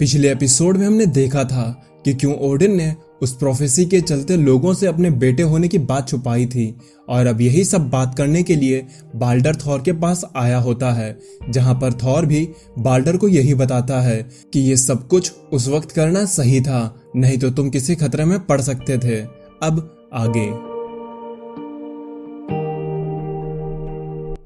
पिछले एपिसोड में हमने देखा था कि क्यों ओडिन ने उस प्रोफेसी के चलते लोगों से अपने बेटे होने की बात छुपाई थी, और अब यही सब बात करने के लिए बाल्डर थॉर के पास आया होता है, जहां पर थॉर भी बाल्डर को यही बताता है कि ये सब कुछ उस वक्त करना सही था, नहीं तो तुम किसी खतरे में पड़ सकते थे। अब आगे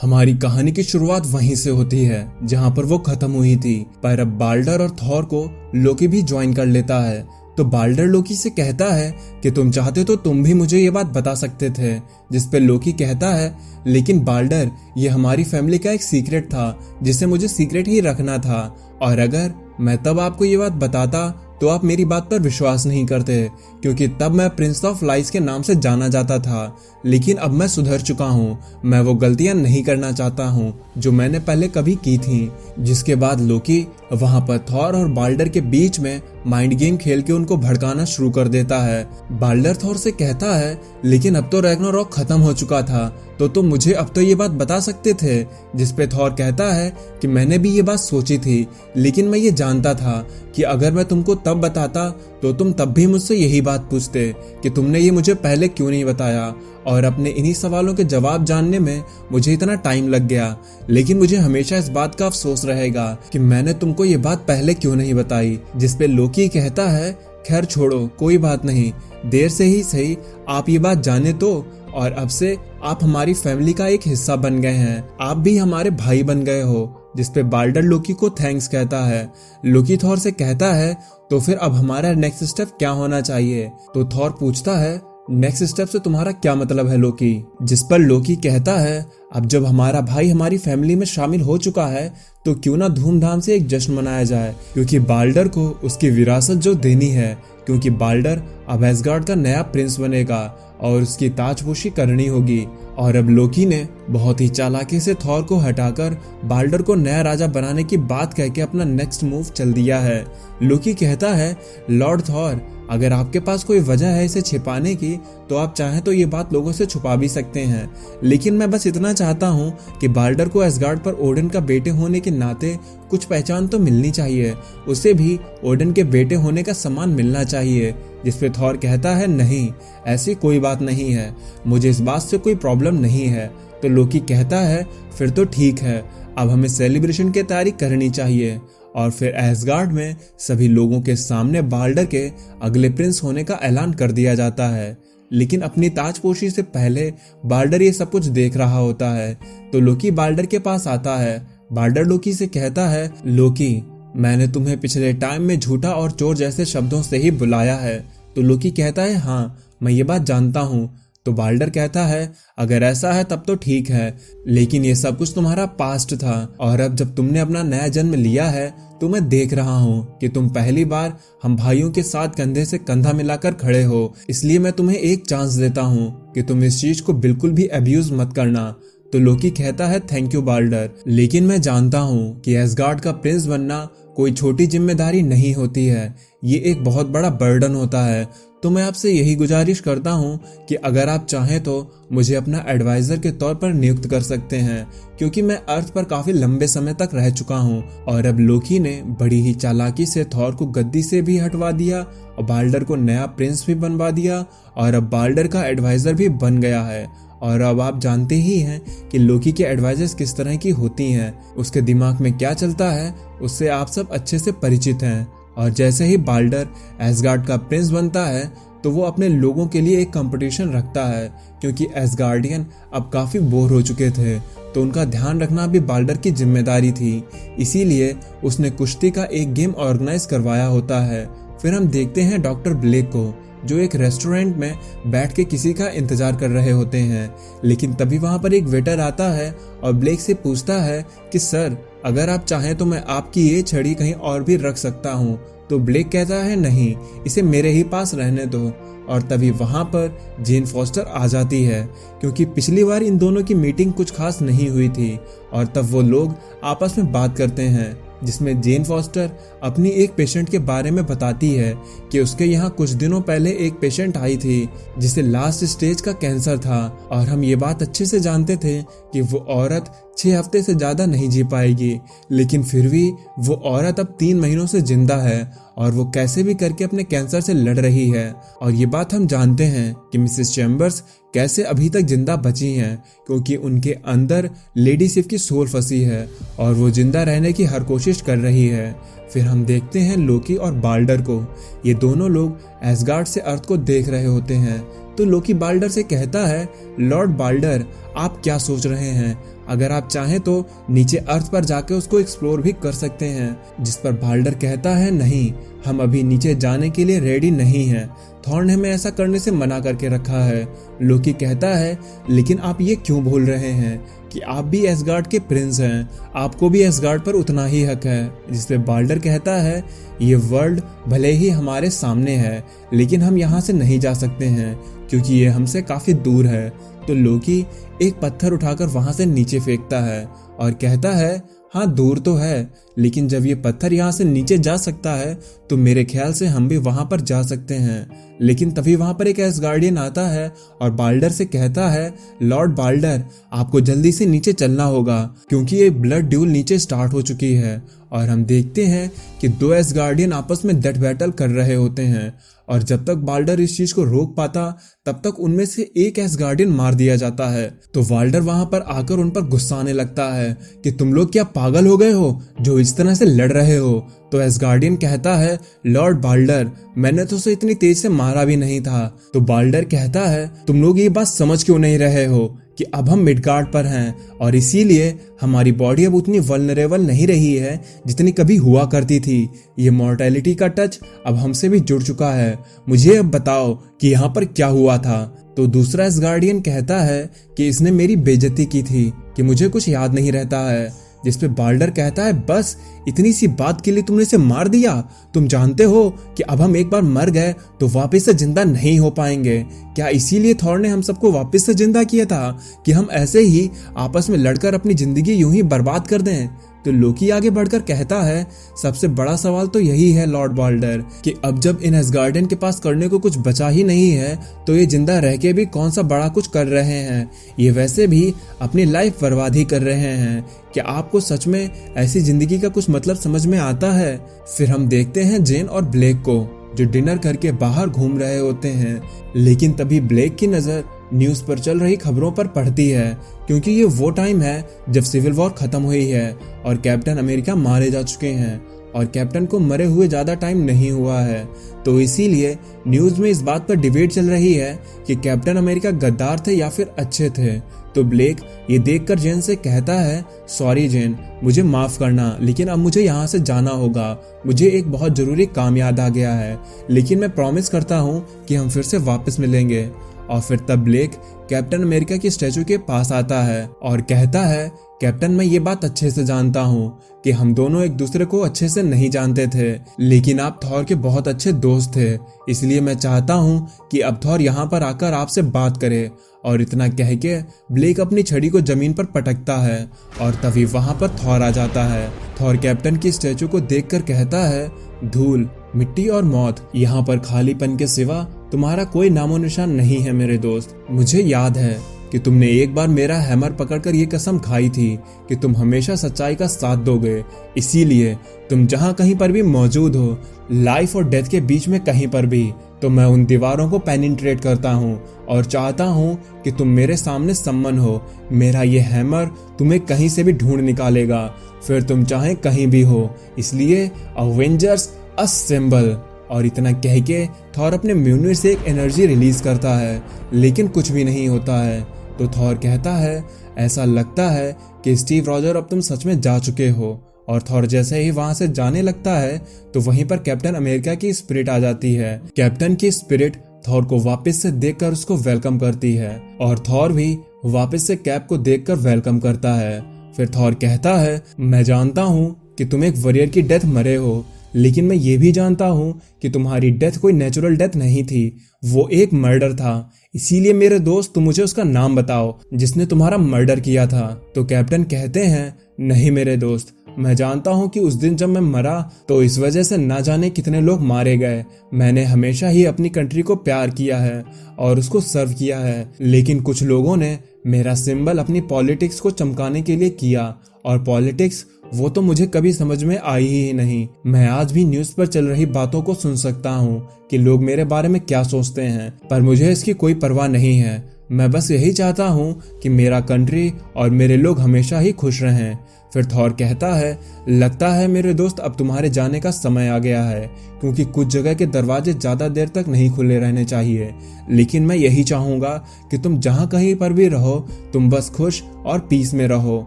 हमारी कहानी की शुरुआत वहीं से होती है जहां पर वो खत्म हुई थी, पर अब बाल्डर और थॉर को लोकी भी ज्वाइन कर लेता है। तो बाल्डर लोकी से कहता है कि तुम चाहते तो तुम भी मुझे ये बात बता सकते थे, जिस पे लोकी कहता है लेकिन बाल्डर, ये हमारी फैमिली का एक सीक्रेट था जिसे मुझे सीक्रेट ही रखना था, और अगर मैं तब आपको ये बात बताता तो आप मेरी बात पर विश्वास नहीं करते, क्योंकि तब मैं प्रिंस ऑफ लाइज के नाम से जाना जाता था। लेकिन अब मैं सुधर चुका हूँ, मैं वो गलतियां नहीं करना चाहता हूँ जो मैंने पहले कभी की थी। जिसके बाद लोकी वहां पर थॉर और बाल्डर के बीच में माइंड गेम खेल के उनको भड़काना शुरू कर देता है। बाल्डर थॉर से कहता है लेकिन अब तो रैग्नारॉक खत्म हो चुका था, तो तुम मुझे अब तो ये बात बता सकते थे। जिस पे थॉर कहता है कि मैंने भी ये बात सोची थी, लेकिन मैं ये जानता था कि अगर मैं तुमको तब बताता तो तुम तब भी मुझसे यही बात पूछते कि तुमने ये मुझे पहले क्यों नहीं बताया, और अपने इन्हीं सवालों के जवाब जानने में मुझे इतना टाइम लग गया। लेकिन मुझे हमेशा इस बात का अफसोस रहेगा कि मैंने तुमको ये बात पहले क्यों नहीं बताई। जिस पे लोकी कहता है खैर छोड़ो, कोई बात नहीं, देर से ही सही आप ये बात जाने तो, और अब से आप हमारी फैमिली का एक हिस्सा बन गए हैं, आप भी हमारे भाई बन गए हो। जिस पे बाल्डर लोकी को थैंक्स कहता है। लोकी थॉर से कहता है तो फिर अब हमारा नेक्स्ट स्टेप क्या होना चाहिए। तो थॉर पूछता है नेक्स्ट स्टेप से तुम्हारा क्या मतलब है लोकी। जिस पर लोकी कहता है अब जब हमारा भाई हमारी फैमिली में शामिल हो चुका है तो क्यों ना धूमधाम से एक जश्न मनाया जाए, क्योंकि बाल्डर को उसकी विरासत जो देनी है, क्योंकि बाल्डर अब एसगार्ड का नया प्रिंस बनेगा और उसकी ताजपोशी करनी होगी। और अब लोकी ने बहुत ही चालाकी से थॉर को हटाकर बाल्डर को नया राजा बनाने की बात कह के अपना नेक्स्ट मूव चल दिया है। लोकी कहता है लॉर्ड थॉर, अगर आपके पास कोई वजह है इसे छिपाने की तो आप चाहें तो ये बात लोगों से छुपा भी सकते हैं, लेकिन मैं बस इतना चाहता हूँ कि बाल्डर को एसगार्ड पर ओडिन का बेटे होने के नाते कुछ पहचान तो मिलनी चाहिए, उसे भी ओडिन के बेटे होने का सम्मान मिलना चाहिए। जिस पे थॉर कहता है नहीं, ऐसी कोई बात नहीं है, मुझे इस बात से कोई प्रॉब्लम नहीं है। तो लोकी कहता है फिर तो ठीक है, अब हमें सेलिब्रेशन की तैयारी करनी चाहिए। और फिर एसगार्ड में सभी लोगों के सामने बाल्डर के अगले प्रिंस होने का ऐलान कर दिया जाता है। लेकिन अपनी ताजपोशी से पहले बाल्डर ये सब कुछ देख रहा होता है। तो लोकी बाल्डर के पास आता है। बाल्डर लोकी से कहता है लोकी, मैंने तुम्हें पिछले टाइम में झूठा और चोर जैसे शब्दों से ही बुलाया है। तो लोकी कहता है हाँ, मैं ये बात जानता हूँ। तो बाल्डर कहता है अगर ऐसा है तब तो ठीक है, लेकिन ये सब कुछ तुम्हारा पास्ट था, और अब जब तुमने अपना नया जन्म लिया है तो मैं देख रहा हूँ कि तुम पहली बार हम भाइयों के साथ कंधे से कंधा मिलाकर खड़े हो, इसलिए मैं तुम्हें एक चांस देता हूँ कि तुम इस चीज को बिल्कुल भी अब्यूज मत करना। तो लोकी कहता है थैंक यू बाल्डर, लेकिन मैं जानता हूँ कि एसगार्ड का प्रिंस बनना कोई छोटी जिम्मेदारी नहीं होती है, ये एक बहुत बड़ा बर्डन होता है। तो मैं आपसे यही गुजारिश करता हूँ कि अगर आप चाहें तो मुझे अपना एडवाइजर के तौर पर नियुक्त कर सकते हैं, क्योंकि मैं अर्थ पर काफी लंबे समय तक रह चुका हूँ। और अब लोकी ने बड़ी ही चालाकी से थॉर को गद्दी से भी हटवा दिया और बाल्डर को नया प्रिंस भी बनवा दिया, और अब बाल्डर का एडवाइजर भी बन गया है। और अब आप जानते ही हैं कि लोकी के एडवाइजर्स किस तरह की होती हैं, उसके दिमाग में क्या चलता है उससे आप सब अच्छे से परिचित हैं। और जैसे ही बाल्डर एसगार्ड का प्रिंस बनता है तो वो अपने लोगों के लिए एक कंपटीशन रखता है, क्योंकि एसगार्डियन अब काफ़ी बोर हो चुके थे, तो उनका ध्यान रखना भी बाल्डर की जिम्मेदारी थी। इसीलिए उसने कुश्ती का एक गेम ऑर्गेनाइज करवाया होता है। फिर हम देखते हैं डॉक्टर ब्लेक को, जो एक रेस्टोरेंट में बैठ के किसी का इंतजार कर रहे होते हैं। लेकिन तभी वहां पर एक वेटर आता है और ब्लेक से पूछता है कि सर, अगर आप चाहें तो मैं आपकी ये छड़ी कहीं और भी रख सकता हूँ। तो ब्लेक कहता है नहीं, इसे मेरे ही पास रहने दो। और तभी वहां पर जेन फॉस्टर आ जाती है, क्योंकि पिछली बार इन दोनों की मीटिंग कुछ खास नहीं हुई थी। और तब वो लोग आपस में बात करते हैं, जिसमें जेन फॉस्टर अपनी एक पेशेंट के बारे में बताती है कि उसके यहाँ कुछ दिनों पहले एक पेशेंट आई थी जिसे लास्ट स्टेज का कैंसर था, और हम ये बात अच्छे से जानते थे कि वो औरत 6 हफ्ते से ज्यादा नहीं जी पाएगी, लेकिन फिर भी वो औरत अब 3 महीनों से जिंदा है और वो कैसे भी करके अपने कैंसर से लड़ रही है। और ये बात हम जानते हैं कि मिसेस चैम्बर्स कैसे अभी तक जिंदा बची हैं, क्योंकि उनके अंदर लेडी सिफ की सोल फंसी है और वो जिंदा रहने की हर कोशिश कर रही है। फिर हम देखते हैं लोकी और बाल्डर को। ये दोनों लोग एसगार्ड से अर्थ को देख रहे होते हैं। तो लोकी बाल्डर से कहता है, लॉर्ड बाल्डर, आप क्या सोच रहे हैं? अगर आप चाहें तो नीचे अर्थ पर जाकर उसको एक्सप्लोर भी कर सकते हैं। जिस पर बाल्डर कहता है, नहीं, हम अभी नीचे जाने के लिए रेडी नहीं हैं। थॉर ने हमें ऐसा करने से मना करके रखा है। लोकी कहता है, लेकिन आप ये क्यों भूल रहे हैं कि आप भी एसगार्ड के प्रिंस हैं, आपको भी एसगार्ड पर उतना ही हक है। जिस पे बाल्डर कहता है, ये वर्ल्ड भले ही हमारे सामने है, लेकिन हम यहाँ से नहीं जा सकते हैं क्योंकि ये हमसे काफी दूर है। तो लोकी एक पत्थर उठाकर वहां से नीचे फेंकता है और कहता है, हाँ दूर तो है, लेकिन जब ये पत्थर यहाँ से नीचे जा सकता है तो मेरे ख्याल से हम भी वहां पर जा सकते हैं। लेकिन तभी वहां पर एक एसगार्डियन आता है और बाल्डर से कहता है, लॉर्ड बाल्डर, आपको जल्दी से नीचे चलना होगा क्योंकि ये ब्लड ड्यूल नीचे स्टार्ट हो चुकी है। और हम देखते हैं कि 2 एसगार्डियन आपस में डेथ बैटल कर रहे होते हैं और जब तक बाल्डर इस चीज को रोक पाता तब तक उनमें से एक एसगार्डियन मार दिया जाता है। तो बाल्डर वहां पर आकर उन पर गुस्सा आने लगता है कि तुम लोग क्या पागल हो गए हो जो इस तरह से लड़ रहे हो। तो एसगार्डियन कहता है, लॉर्ड बाल्डर, मैंने तो उसे इतनी तेज से मारा भी नहीं था। तो बाल्डर कहता है, तुम लोग ये बात समझ क्यों नहीं रहे हो कि अब हम मिडगार्ड पर हैं और इसीलिए हमारी बॉडी अब उतनी वल्नरेबल नहीं रही है जितनी कभी हुआ करती थी। ये मॉर्टेलिटी का टच अब हमसे भी जुड़ चुका है। मुझे अब बताओ कि यहाँ पर क्या हुआ था। तो दूसरा एसगार्डियन कहता है कि इसने मेरी बेइज्जती की थी कि मुझे कुछ याद नहीं रहता है। जिस पे बाल्डर कहता है, बस इतनी सी बात के लिए तुमने इसे मार दिया? तुम जानते हो कि अब हम एक बार मर गए तो वापस से जिंदा नहीं हो पाएंगे। क्या इसीलिए थॉर ने हम सबको वापस से जिंदा किया था कि हम ऐसे ही आपस में लड़कर अपनी जिंदगी यूं ही बर्बाद कर दें? तो लोकी आगे बढ़कर कहता है, सबसे बड़ा सवाल तो यही है लॉर्ड बाल्डर कि अब जब इन एसगार्डियन के पास करने को कुछ बचा ही नहीं है तो ये जिंदा रह के भी कौन सा बड़ा कुछ कर रहे हैं। ये वैसे भी अपनी लाइफ बर्बाद ही कर रहे हैं। क्या आपको सच में ऐसी जिंदगी का कुछ मतलब समझ में आता है? फिर हम देखते हैं जेन और ब्लेक को जो डिनर करके बाहर घूम रहे होते हैं। लेकिन तभी ब्लेक की नजर न्यूज पर चल रही खबरों पर पड़ती है क्योंकि ये वो टाइम है जब सिविल वॉर खत्म हुई है और कैप्टन अमेरिका मारे जा चुके हैं और कैप्टन को मरे हुए ज्यादा टाइम नहीं हुआ है। तो इसीलिए न्यूज में इस बात पर डिबेट चल रही है कि कैप्टन अमेरिका गद्दार थे या फिर अच्छे थे। तो ब्लेक ये देखकर जेन से कहता है, सॉरी जेन, मुझे माफ करना, लेकिन अब मुझे यहाँ से जाना होगा। मुझे एक बहुत जरूरी काम याद आ गया है, लेकिन मैं प्रॉमिस करता हूँ कि हम फिर से वापस मिलेंगे। और फिर तब ब्लेक कैप्टन अमेरिका की स्टैचू के पास आता है और कहता है, कैप्टन, मैं ये बात अच्छे से जानता हूँ कि हम दोनों एक दूसरे को अच्छे से नहीं जानते थे, लेकिन आप थॉर के बहुत अच्छे दोस्त थे, इसलिए मैं चाहता हूँ कि अब थॉर यहाँ पर आकर आपसे बात करे। और इतना कह के ब्लेक अपनी छड़ी को जमीन पर पटकता है और तभी वहां पर थॉर आ जाता है। थॉर कैप्टन की स्टैचू को देखकर कहता है, धूल, मिट्टी और मौत, यहाँ पर खालीपन के सिवा तुम्हारा कोई नामो निशान नहीं है मेरे दोस्त। मुझे याद है कि तुमने एक बार मेरा हैमर पकड़कर ये कसम खाई थी कि तुम हमेशा सच्चाई का साथ दोगे, इसीलिए तुम जहाँ कहीं पर भी मौजूद हो, लाइफ और डेथ के बीच में कहीं पर भी, तो मैं उन दीवारों को पेनिट्रेट करता हूँ और चाहता हूँ कि तुम मेरे सामने सम्मन हो। मेरा ये हैमर तुम्हें कहीं से भी ढूंढ निकालेगा, फिर तुम चाहे कहीं भी हो। इसलिए अवेंजर्स असेंबल। और इतना कह के थॉर अपने म्यूनिर से एक एनर्जी रिलीज करता है, लेकिन कुछ भी नहीं होता है। तो थॉर कहता है, ऐसा लगता है कि स्टीव रॉजर अब तुम सच में जा चुके हो। और थॉर जैसे ही वहां से जाने लगता है तो वहीं पर कैप्टन अमेरिका की स्पिरिट आ जाती है। कैप्टन की स्पिरिट थॉर को वापस से देखकर उसको वेलकम करती है और थॉर भी वापस से कैप को देखकर वेलकम करता है। फिर थॉर कहता है, मैं जानता हूँ कि तुम एक वॉरियर की डेथ मरे हो, लेकिन मैं ये भी जानता हूँ कि तुम्हारी डेथ कोई नेचुरल डेथ नहीं थी, वो एक मर्डर था। इसीलिए मेरे दोस्त, तुम मुझे उसका नाम बताओ जिसने तुम्हारा मर्डर किया था। तो कैप्टन कहते हैं, नहीं मेरे दोस्त, मैं जानता हूँ कि उस दिन जब मैं मरा तो इस वजह से ना जाने कितने लोग मारे गए। मैंने हमेशा ही अपनी कंट्री को प्यार किया है और उसको सर्व किया है, लेकिन कुछ लोगों ने मेरा सिंबल अपनी पॉलिटिक्स को चमकाने के लिए किया, और पॉलिटिक्स वो तो मुझे कभी समझ में आई ही नहीं। मैं आज भी न्यूज़ पर चल रही बातों को सुन सकता हूँ कि लोग मेरे बारे में क्या सोचते हैं, पर मुझे इसकी कोई परवाह नहीं है। मैं बस यही चाहता हूँ कि मेरा कंट्री और मेरे लोग हमेशा ही खुश रहें। फिर थॉर कहता है, लगता है मेरे दोस्त अब तुम्हारे जाने का समय आ गया है, क्योंकि कुछ जगह के दरवाजे ज़्यादा देर तक नहीं खुले रहने चाहिए। लेकिन मैं यही चाहूँगा कि तुम जहाँ कहीं पर भी रहो, तुम बस खुश और पीस में रहो।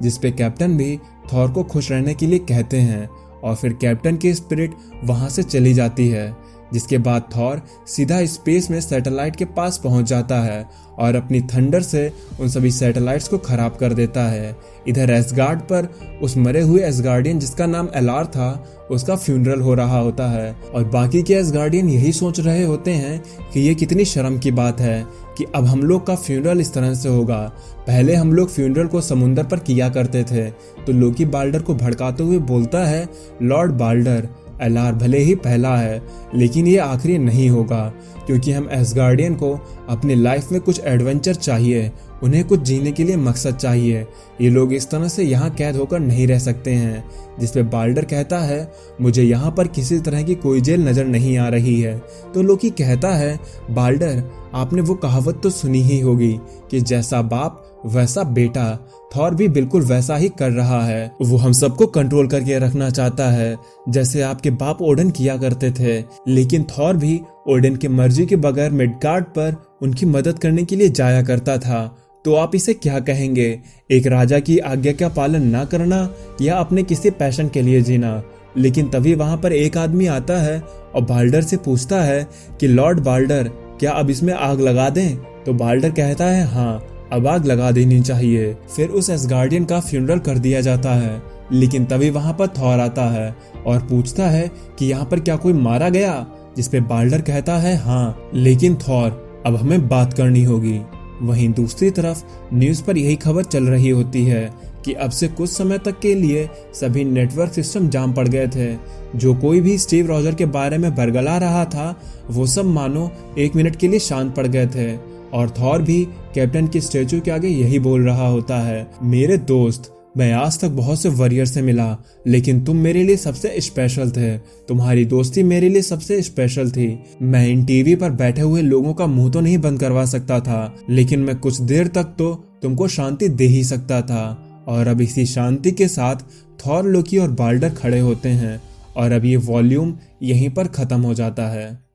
जिस पे कैप्टन भी थॉर को खुश रहने के लिए कहते हैं, और फिर कैप्टन की स्पिरिट वहाँ से चली जाती है। जिसके बाद थॉर सीधा स्पेस में सैटेलाइट के पास पहुंच जाता है और अपनी थंडर से उन सभी सैटेलाइट्स को खराब कर देता है। इधर एसगार्ड पर उस मरे हुए एसगार्डियन जिसका नाम एलार था, उसका फ्यूनरल हो रहा होता है, और बाकी के एसगार्डियन यही सोच रहे होते हैं कि ये कितनी शर्म की बात है कि अब हम लोग का फ्यूनरल इस तरह से होगा। पहले हम लोग फ्यूनरल को समुंदर पर किया करते थे। तो लोकी बाल्डर को भड़काते हुए बोलता है, लॉर्ड बाल्डर, एलार भले ही पहला है, लेकिन ये आखिरी नहीं होगा, क्योंकि हम एसगार्डियन को अपनी लाइफ में कुछ एडवेंचर चाहिए, उन्हें कुछ जीने के लिए मकसद चाहिए। ये लोग इस तरह से यहाँ कैद होकर नहीं रह सकते हैं। जिसपे बाल्डर कहता है, मुझे यहाँ पर किसी तरह की कोई जेल नजर नहीं आ रही है। तो लोकी कहता है, बाल्डर, आपने वो कहावत तो सुनी ही होगी कि जैसा बाप वैसा बेटा। थॉर भी बिल्कुल वैसा ही कर रहा है। वो हम सबको कंट्रोल करके रखना चाहता है, जैसे आपके बाप ओडन किया करते थे। लेकिन थॉर भी ओडन की मर्जी के बगैर मिडगार्ड पर उनकी मदद करने के लिए जाया करता था। तो आप इसे क्या कहेंगे, एक राजा की आज्ञा का पालन ना करना या अपने किसी पैशन के लिए जीना? लेकिन तभी वहां पर एक आदमी आता है और बाल्डर से पूछता है कि लॉर्ड बाल्डर, क्या अब इसमें आग लगा दें? तो बाल्डर कहता है, हाँ, अब आग लगा देनी चाहिए। फिर उस एसगार्डियन का फ्यूनरल कर दिया जाता है। लेकिन तभी वहां पर थॉर आता है और पूछता है कि यहाँ पर क्या कोई मारा गया? जिसपे बाल्डर कहता है, हाँ, लेकिन थॉर, अब हमें बात करनी होगी। वहीं दूसरी तरफ न्यूज़ पर यही खबर चल रही होती है कि अब से कुछ समय तक के लिए सभी नेटवर्क सिस्टम जाम पड़ गए थे। जो कोई भी स्टीव रॉजर के बारे में बरगला रहा था, वो सब मानो 1 मिनट के लिए शांत पड़ गए थे। और थॉर भी कैप्टन की स्टैचू के आगे यही बोल रहा होता है, मेरे दोस्त, मैं आज तक बहुत से वॉरियर से मिला, लेकिन तुम मेरे लिए सबसे स्पेशल थे। तुम्हारी दोस्ती मेरे लिए सबसे स्पेशल थी। मैं इन टीवी पर बैठे हुए लोगों का मुंह तो नहीं बंद करवा सकता था, लेकिन मैं कुछ देर तक तो तुमको शांति दे ही सकता था। और अब इसी शांति के साथ थॉर, लोकी और बाल्डर खड़े होते हैं, और अब ये वॉल्यूम यहीं पर खत्म हो जाता है।